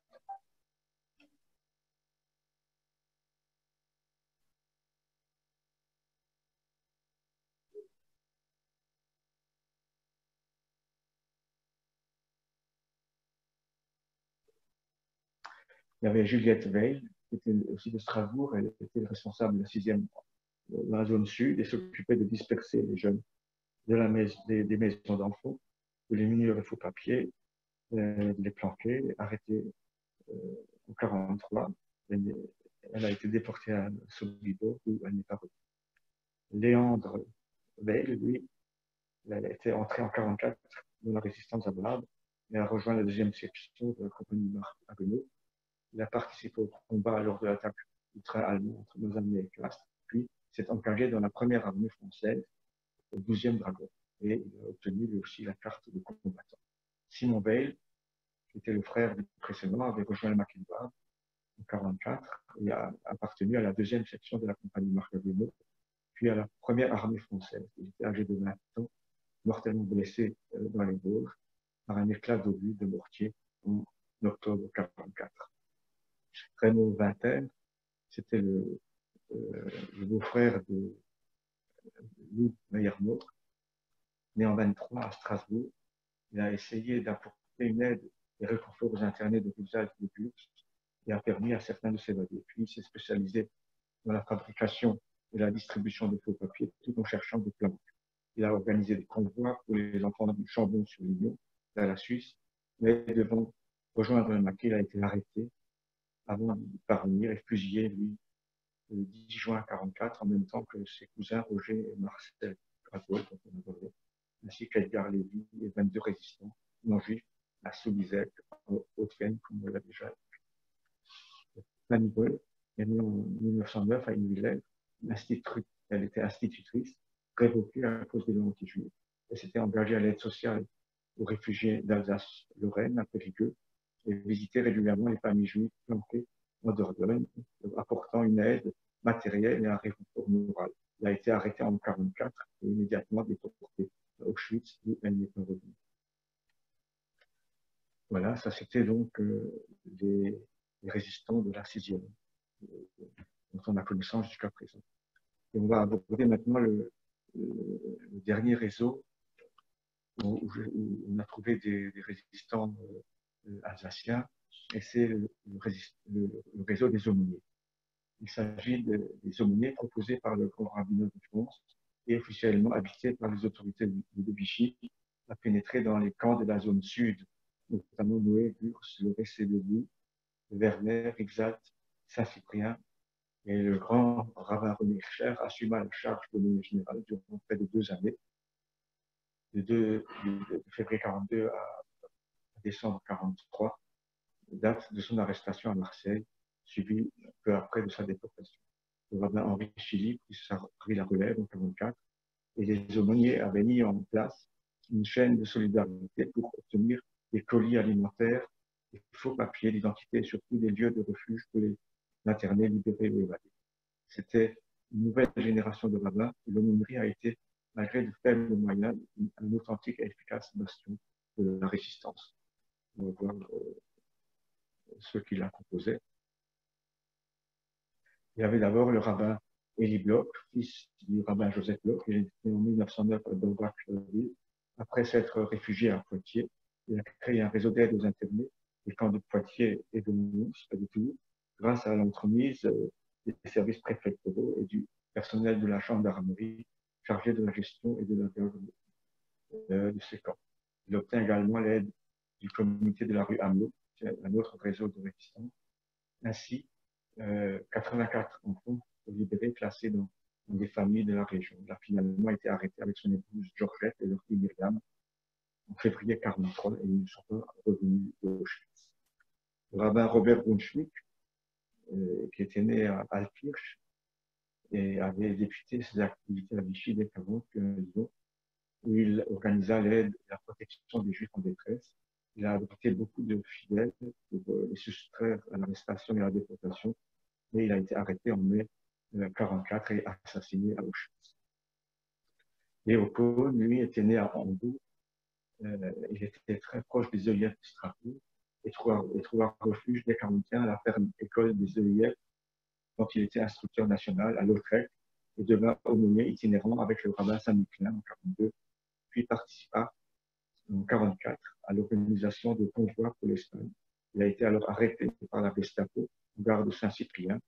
Il y avait Juliette Veil, qui était aussi de Strasbourg. Elle était responsable de la 6e dans la zone sud et s'occupait de disperser les jeunes des maisons d'enfants, de les munir de faux papiers, de les planquer, arrêter en 1943. Elle a été déportée à Sobibor, où elle n'est pas revenue. Léandre Veil, lui, il était entré en 1944 dans la résistance arabe et a rejoint la 2e section de la compagnie Marc Haguenau. Il a participé au combat lors de l'attaque du train allemand entre Lausanne et Castres, puis s'est engagé dans la première armée française, au 12e Dragon, et il a obtenu lui aussi la carte de combattant. Simon Veil, qui était le frère du précédent, avait rejoint le Mackenbach en 1944 et a appartenu à la 2e section de la compagnie Marc Haguenau, puis à la première armée française. Il était âgé de 20 ans, mortellement blessé dans les Vosges par un éclat d'obus de mortier en octobre 1944. Raymond Vinter, c'était le beau-frère de Louis Meyermont, né en 1923 à Strasbourg. Il a essayé d'apporter une aide et réconfort aux internés de Bruxelles et de Glux et a permis à certains de s'évader. Puis il s'est spécialisé dans la fabrication et la distribution de faux papiers tout en cherchant des plans. Il a organisé des convois pour les enfants du Chambon-sur-Lignon, vers la Suisse, mais devant rejoindre le maquis, il a été arrêté avant de parvenir et fusillé, lui, le 10 juin 1944, en même temps que ses cousins Roger et Marcel Grateau, ainsi qu'Edgar Lévy et 22 résistants non-juifs à Soubizet, en Haute-Vienne, comme on l'a déjà dit. Fanny Boll est née en 1909 à Ivillers. Elle était institutrice, révoquée à cause des lois anti-juives. Elle s'était engagée à l'aide sociale aux réfugiés d'Alsace-Lorraine, à Périgueux, et visitait régulièrement les familles juives planquées en Dordogne, apportant une aide matérielle et un réconfort moral. Il a été arrêté en 1944 et immédiatement déporté à Auschwitz, où elle n'est pas revenue. Voilà, ça c'était donc les résistants de la 6e, dont on a connaissance jusqu'à présent. Et on va aborder maintenant le dernier réseau où on a trouvé des résistants alsaciens, et c'est le réseau des aumôniers. Il s'agit des aumôniers proposés par le Grand rabbinat de France et officiellement habités par les autorités de Vichy à pénétrer dans les camps de la zone sud, notamment Noé, Gurs, Loré, Cébéliou, Werner, Ixalt, Saint-Cyprien. Et le grand rabbin René Hircher assuma la charge de l'aumônier général durant près de 2 années, de février 1942 à décembre 1943, date de son arrestation à Marseille, suivie peu après de sa déportation. Le rabbin Henri Philippe prit la relève en 1944 et les aumôniers avaient mis en place une chaîne de solidarité pour obtenir des colis alimentaires, des faux papiers d'identité et surtout des lieux de refuge pour les internés libérés ou évadés. C'était une nouvelle génération de rabbins et l'aumônerie a été, malgré de faibles moyens, un authentique et efficace bastion de la résistance. On va voir ceux qui la composaient. Il y avait d'abord le rabbin Élie Bloch, fils du rabbin Joseph Bloch. Il est né en 1909 à Dorvac-Ville. Après s'être réfugié à Poitiers, il a créé un réseau d'aide aux internés des camps de Poitiers et de Mons, pas du tout, grâce à l'entremise des services préfectoraux et du personnel de la gendarmerie chargé de la gestion et de la garde de ces camps. Il obtint également l'aide du comité de la rue Hamelot, qui est un autre réseau de résistance. Ainsi, 84 enfants libérés, classés dans des familles de la région. Il a finalement été arrêté avec son épouse Georgette et leur fille Myriam en février 1943 et ils ne sont pas revenus d'Auschwitz. Le rabbin Robert Brunswick, qui était né à Altkirch et avait débuté ses activités à Vichy dès qu'avant, où il organisa l'aide et la protection des Juifs en détresse. Il a abrité beaucoup de fidèles pour les soustraire à l'arrestation et à la déportation, et il a été arrêté en mai 1944 et assassiné à Auschwitz. Léopold, lui, était né à Hambourg. Il était très proche des œillets de Strasbourg et trouva refuge dès 1941 à la ferme école des œillets, dont il était instructeur national à Lautrec et devint aumônier itinérant avec le rabbin Saint-Miquelin en 1942, puis participa en 1944 à l'organisation de convois pour l'Espagne Il a été alors arrêté par la Gestapo, gare de Saint-Cyprien,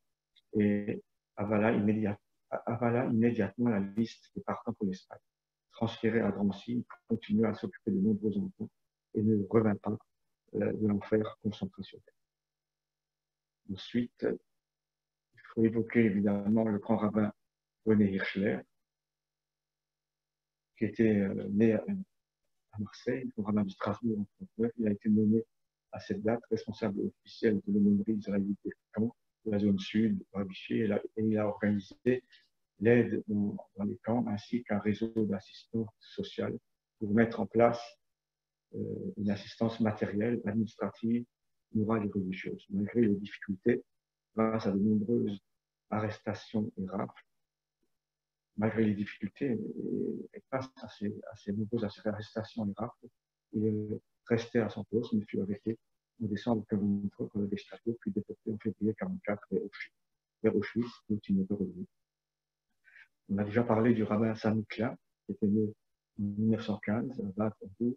et avala immédiatement la liste des partants pour l'Espagne. Transféré à Drancy, il continua à s'occuper de nombreux enfants et ne revint pas de l'enfer concentration. Ensuite, il faut évoquer évidemment le grand rabbin René Hirschler, qui était né à Marseille, le rabbin de Strasbourg en 1939. Il a été nommé à cette date responsable officiel de l'aumônerie israélite des camps de la zone sud, et il a organisé l'aide dans les camps ainsi qu'un réseau d'assistance sociale pour mettre en place une assistance matérielle, administrative, morale et religieuse. Malgré les difficultés, grâce à de nombreuses arrestations et rafles, malgré les difficultés et face à ces nombreuses arrestations et rafles, il restait à son poste, mais fut arrêté en décembre 1943 par le Gestapo, puis déporté en février 1944 vers Auschwitz, où il n'est pas revenu. On a déjà parlé du rabbin Sami Klein, qui était né en 1915 à Bâle-Combourg,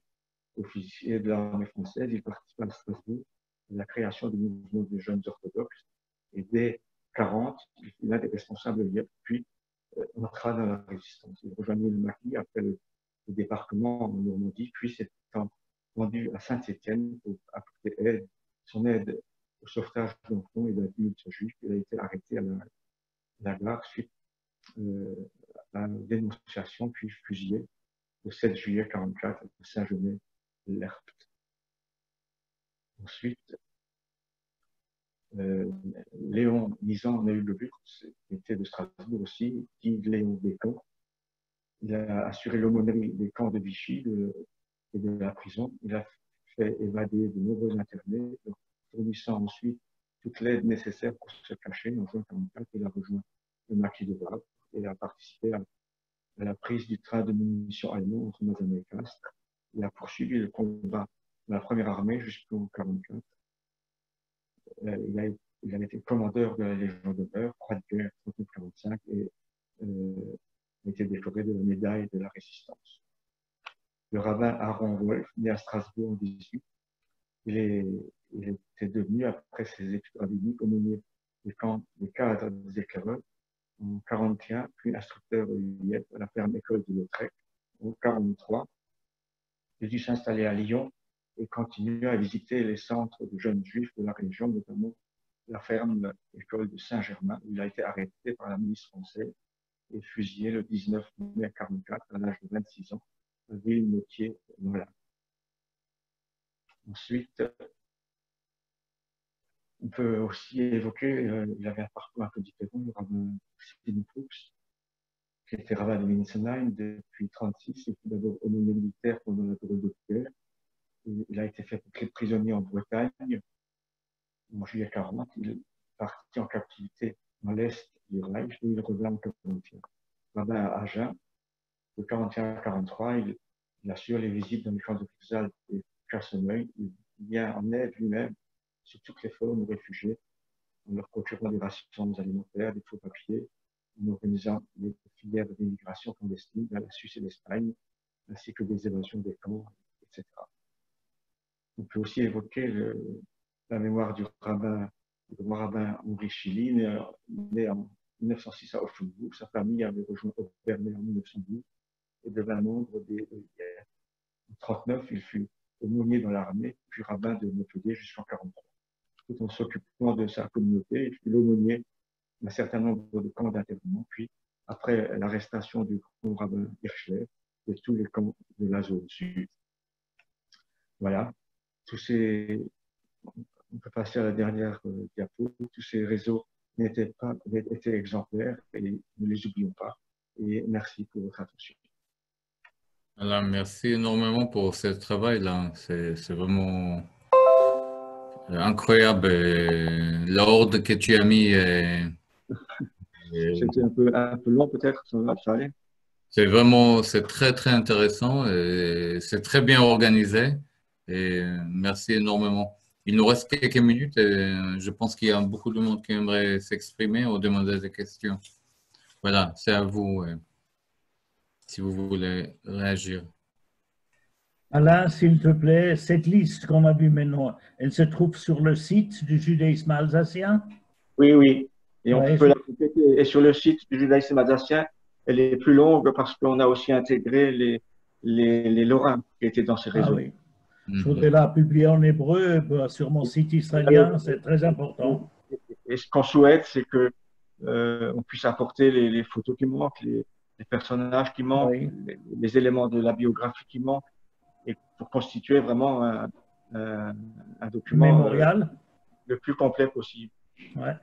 officier de l'armée française. Il participa à Strasbourg à la création du mouvement des jeunes orthodoxes. Et dès 1940, il fut l'un des responsables puis entra dans la résistance. Il rejoignit le maquis après le débarquement en Normandie, puis s'étant rendu à Saint-Étienne pour apporter son aide au sauvetage d'enfants et d'adultes juifs. Il a été arrêté à la gare suite à la dénonciation, puis fusillé le 7 juillet 1944 à Saint-Genès-l'Herpt. Ensuite, Léon Nizan-Neuleburg, qui était de Strasbourg aussi, dit Léon Descamps. Il a assuré l'aumônerie des camps de Vichy et de la prison. Il a fait évader de nombreux internés, fournissant ensuite toute l'aide nécessaire pour se cacher. En juin 1944, il a rejoint le maquis de Wavre et a participé à la prise du train de munitions allemand entre Mazamet et Castres. Il a poursuivi le combat de la première armée jusqu'en 1944. Il a été commandeur de la Légion d'honneur, croix de guerre 1945 et a été décoré de la médaille de la Résistance. Le rabbin Aaron Wolf, né à Strasbourg en 18, il était devenu, après ses études rabbiniques, aumônier des cadres des éclaireurs en 1941, puis instructeur UIF à la ferme école de Lautrec en 1943. Il a dû s'installer à Lyon et continue à visiter les centres de jeunes juifs de la région, notamment la ferme école de Saint-Germain, où il a été arrêté par la milice française et fusillé le 19 mai 1944 à l'âge de 26 ans à Villemoutier-Nolan. Ensuite, on peut aussi évoquer, il avait un parcours un peu différent, le rabbin Sidney Fuchs, qui était rabbin de Minsenheim depuis 1936. Il fut d'abord aumônier militaire pendant la période de guerre. Il a été fait prisonnier en Bretagne en juillet 1940. Il est parti en captivité dans l'est du Reich et il revint en 1941. Rabbin à Agen, de 1941 à 1943, il assure les visites dans les camps de Crisal et Chasseneuil. Il vient en aide lui-même sur toutes les formes aux réfugiés, en leur procurant des rations alimentaires, des faux papiers, en organisant des filières d'immigration clandestine vers la Suisse et l'Espagne, ainsi que des évasions des camps, etc. On peut aussi évoquer la mémoire du grand rabbin Henri Chili, né en 1906 à Offenbourg. Sa famille avait rejoint Obernai en 1912 et devint membre des EIR. En 1939, il fut aumônier dans l'armée, puis rabbin de Montpellier jusqu'en 1943. Tout en s'occupant de sa communauté, il fut l'aumônier d'un certain nombre de camps d'internement, puis après l'arrestation du grand rabbin Hirschler, de tous les camps de la zone sud. Voilà, on peut passer à la dernière diapo, tous ces réseaux étaient exemplaires et ne les oublions pas. Et merci pour votre attention. Alors, merci énormément pour ce travail-là. C'est vraiment incroyable. L'ordre que tu as mis. C'était un peu long peut-être, ça allait. C'est très, très intéressant et c'est très bien organisé. Et merci énormément. Il nous reste quelques minutes et je pense qu'il y a beaucoup de monde qui aimerait s'exprimer ou demander des questions. Voilà, c'est à vous si vous voulez réagir. Alain, s'il te plaît, cette liste qu'on a vue maintenant, elle se trouve sur le site du judaïsme alsacien? Oui, oui. Et on Ouais, peut la compléter. Et sur le site du judaïsme alsacien, elle est plus longue parce qu'on a aussi intégré les Lorrains qui étaient dans ces ah réseaux. oui. Je voudrais la publier en hébreu sur mon site israélien, c'est très important. Et ce qu'on souhaite, c'est que on puisse apporter les photos qui manquent, les personnages qui manquent, Oui. les éléments de la biographie qui manquent, et pour constituer vraiment un document Mémorial. le plus complet possible. Ouais.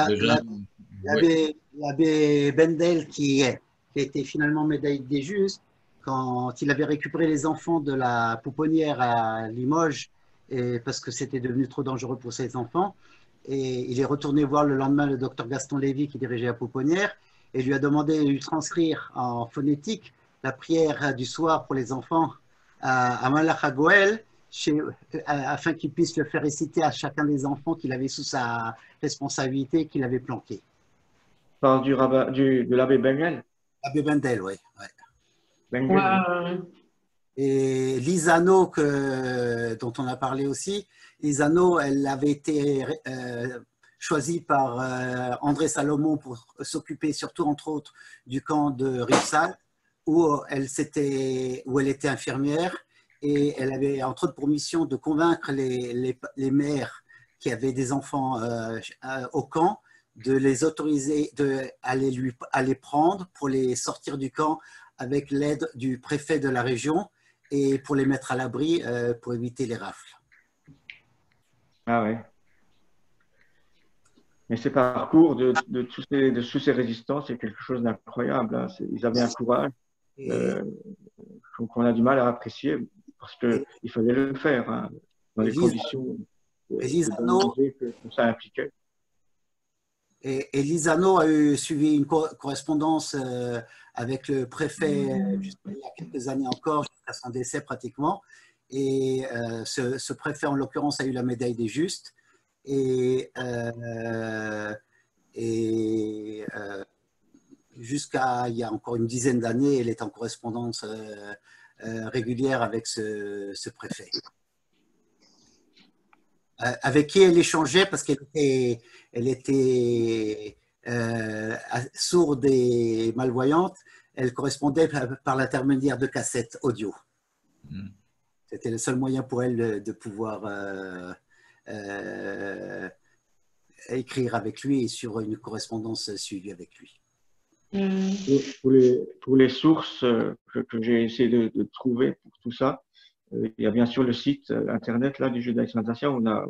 Déjà, oui. L'abbé Bendel, qui a été finalement médaillé des Justes, quand il avait récupéré les enfants de la pouponnière à Limoges, et parce que c'était devenu trop dangereux pour ses enfants, et il est retourné voir le lendemain le docteur Gaston Lévy qui dirigeait la pouponnière, et lui a demandé de lui transcrire en phonétique la prière du soir pour les enfants à Malach HaGoël, afin qu'il puisse le faire réciter à chacun des enfants qu'il avait sous sa responsabilité, qu'il avait planqué. Par de l'abbé Bengel. L'abbé Bendel, oui. Ouais. Bengel, Ouais. Et Lisano, dont on a parlé aussi, Lisano, elle avait été choisie par André Salomon pour s'occuper surtout, entre autres, du camp de Ripsal, où elle était infirmière, et elle avait entre autres pour mission de convaincre les mères qui avaient des enfants au camp de les autoriser à les prendre pour les sortir du camp avec l'aide du préfet de la région et pour les mettre à l'abri pour éviter les rafles. Ah ouais. Mais ces parcours de tous ces résistants, c'est quelque chose d'incroyable. Hein. Ils avaient un courage qu'on a du mal à apprécier parce qu'il fallait le faire hein, dans les conditions que ça impliquait. Et Lisano a suivi une correspondance avec le préfet il y a quelques années encore, jusqu'à son décès pratiquement. Et ce préfet, en l'occurrence, a eu la médaille des Justes. Et jusqu'à il y a encore une dizaine d'années, elle est en correspondance régulière avec ce préfet. Avec qui elle échangeait parce qu'elle était sourde et malvoyante, elle correspondait par l'intermédiaire de cassettes audio. C'était le seul moyen pour elle de pouvoir écrire avec lui et sur une correspondance suivie avec lui. Pour les sources que j'ai essayé de trouver pour tout ça, il y a bien sûr le site internet là, du judaïsme alsacien, on a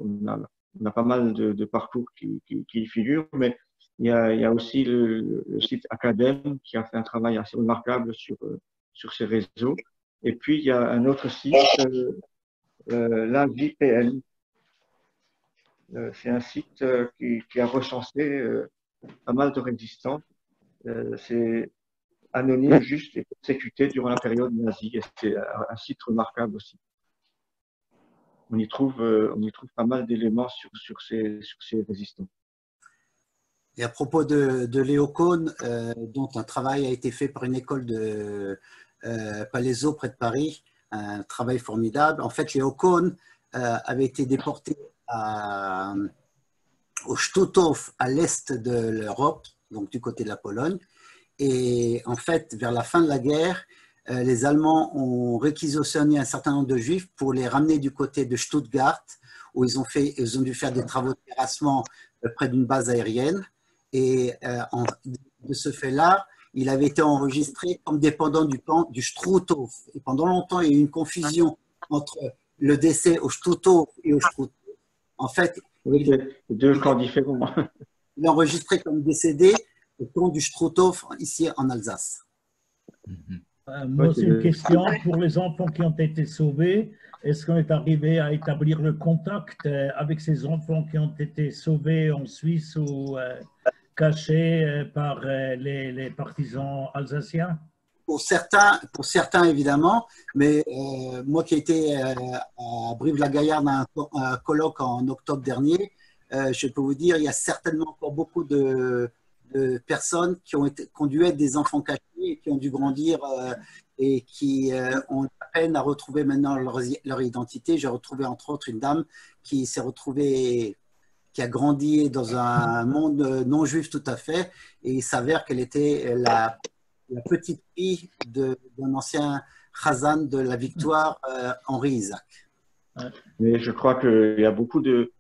pas mal de parcours qui y figurent, mais il y a aussi le site Academ qui a fait un travail assez remarquable sur ces réseaux. Et puis, il y a un autre site, l'AJPL. C'est un site qui a recensé pas mal de résistants. C'est anonyme, juste et persécuté durant la période nazie. Et c'est un site remarquable aussi. On y trouve pas mal d'éléments sur ces résistants. Et à propos de Léo Kohn, dont un travail a été fait par une école de Palaiseau près de Paris, un travail formidable. En fait, Léo Kohn avait été déporté au Stutthof, à l'est de l'Europe, donc du côté de la Pologne. Et en fait, vers la fin de la guerre, les Allemands ont réquisitionné un certain nombre de Juifs pour les ramener du côté de Stuttgart, où ils ont dû faire des travaux de terrassement près d'une base aérienne. Et de ce fait-là, il avait été enregistré comme dépendant du camp du Struthof. Et pendant longtemps, il y a eu une confusion entre le décès au Struthof et au Struthof. En fait, oui, deux camps différents. Il est enregistré comme décédé au camp du Struthof, ici en Alsace. Moi, c'est une question pour les enfants qui ont été sauvés. Est-ce qu'on est arrivé à établir le contact avec ces enfants qui ont été sauvés en Suisse ou cachés par les partisans alsaciens? Pour certains évidemment, mais moi qui ai été à Brive-la-Gaillarde à un colloque en octobre dernier, je peux vous dire, il y a certainement encore beaucoup de personnes qui ont dû être des enfants cachés et qui ont dû grandir et qui ont peine à retrouver maintenant leur identité. J'ai retrouvé entre autres une dame qui s'est retrouvée, qui a grandi dans un monde non juif tout à fait, et il s'avère qu'elle était la petite fille d'un ancien Chazan de la Victoire, Henri Isaac. Mais je crois qu'il y a beaucoup de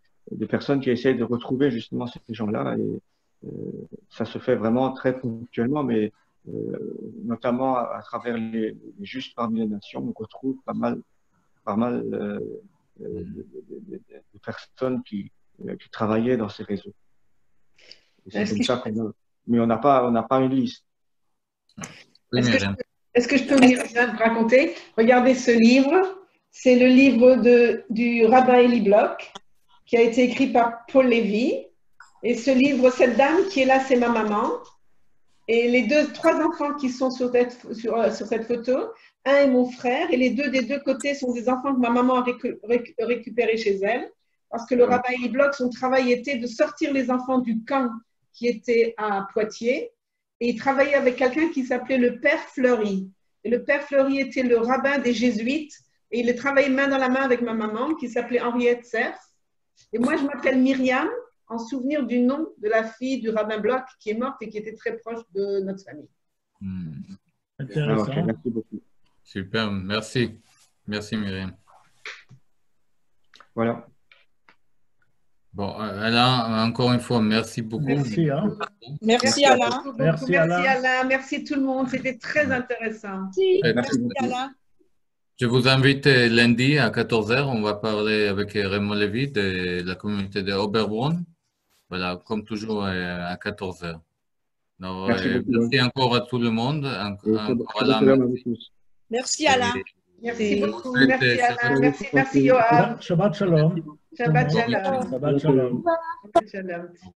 personnes qui essayent de retrouver justement ces gens-là, et ça se fait vraiment très ponctuellement, mais notamment à travers les Justes parmi les nations, on retrouve pas mal de personnes qui travaillaient dans ces réseaux. C'est comme ça mais on n'a pas une liste. Oui, Est-ce que je peux vous raconter? Regardez ce livre. C'est le livre du rabbin Eli Bloch, qui a été écrit par Paul Lévy. Et ce livre, cette dame qui est là, c'est ma maman. Et les trois enfants qui sont sur cette photo, un est mon frère, et les deux des deux côtés sont des enfants que ma maman a récupérés chez elle. Parce que le rabbin Eli Bloch, son travail était de sortir les enfants du camp qui était à Poitiers. Et il travaillait avec quelqu'un qui s'appelait le Père Fleury. Et le Père Fleury était le rabbin des Jésuites. Et il travaillait main dans la main avec ma maman, qui s'appelait Henriette Cerf. Et moi, je m'appelle Myriam, en souvenir du nom de la fille du rabbin Bloch qui est morte et qui était très proche de notre famille. Intéressant. Okay, merci beaucoup. Super, merci. Merci Myriam. Voilà. Bon, Alain, encore une fois, merci beaucoup. Merci, hein. Merci Alain. Merci, Alain. Merci tout le monde. C'était très intéressant. Merci Alain. Je vous invite lundi à 14 h. On va parler avec Raymond Lévy de la communauté de Oberbrunn. Voilà, comme toujours à 14 h. Alors, merci encore à tout le monde. Encore Alain. Merci Alain. Merci beaucoup. Merci Alain. Merci Yoav. Shabbat shalom. Shabbat shalom. Shabbat shalom. Shabbat shalom.